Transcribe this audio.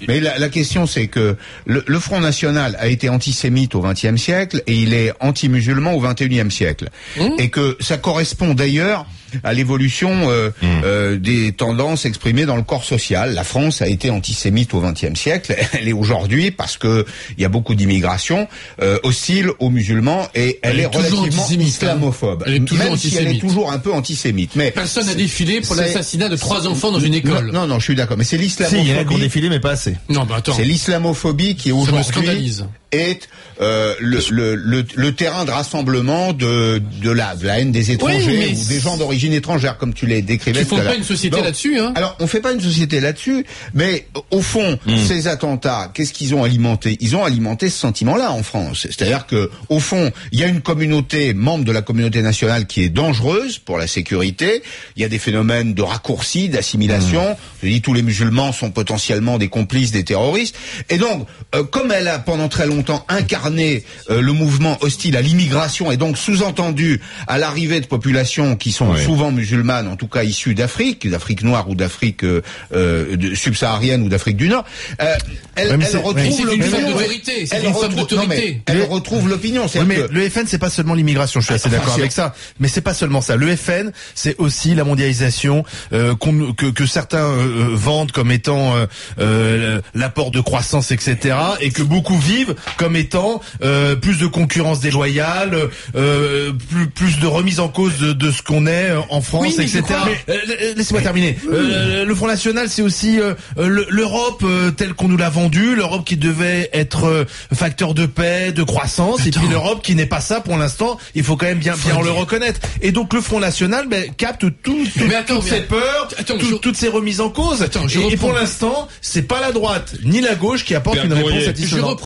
Mais la question, c'est que le Front National a été antisémite au XXe siècle et il est anti-musulman au XXIe siècle. Et que ça correspond d'ailleurs à l'évolution des tendances exprimées dans le corps social. La France a été antisémite au XXe siècle. Elle est aujourd'hui, parce que il y a beaucoup d'immigration, hostile aux musulmans et elle est relativement islamophobe. Elle est toujours même antisémite. si elle est toujours un peu antisémite. Mais personne n'a défilé pour l'assassinat de 3 enfants dans une école. Non, je suis d'accord. Mais c'est l'islamophobie. Si, il y en a qui ont défilé, mais pas assez. Non, bah attends. C'est l'islamophobie qui aujourd'hui est le terrain de rassemblement de la haine des étrangers ou des gens d'origine étrangère, comme tu les décrivais tout à l'heure. Ils font pas une société là-dessus, hein. Alors, on fait pas une société là-dessus, mais au fond, ces attentats, qu'est-ce qu'ils ont alimenté? Ils ont alimenté ce sentiment-là en France. C'est-à-dire que, au fond, il y a une communauté, membre de la communauté nationale, qui est dangereuse pour la sécurité. Il y a des phénomènes de raccourci, d'assimilation. Je dis, tous les musulmans sont potentiellement des complices des terroristes. Et donc, comme elle a pendant très longtemps incarné le mouvement hostile à l'immigration et donc sous-entendu à l'arrivée de populations qui sont souvent musulmanes, en tout cas issues d'Afrique noire ou d'Afrique subsaharienne ou d'Afrique du Nord, elle retrouve l'opinion. Elle retrouve l'opinion. Mais le FN, c'est pas seulement l'immigration, je suis assez d'accord avec ça, mais c'est pas seulement ça. Le FN, c'est aussi la mondialisation que certains vendent comme étant l'apport de croissance, etc., et que beaucoup vivent comme étant plus de concurrence déloyale, plus de remise en cause de ce qu'on est en France, etc. Laissez-moi terminer. Le Front National, c'est aussi l'Europe telle qu'on nous l'a vendue, l'Europe qui devait être facteur de paix, de croissance, et puis l'Europe qui n'est pas ça pour l'instant. Il faut quand même bien le reconnaître. Et donc le Front National capte toutes ces peurs, toutes ces remises en cause. Et pour l'instant, c'est pas la droite ni la gauche qui apporte une réponse satisfaisante.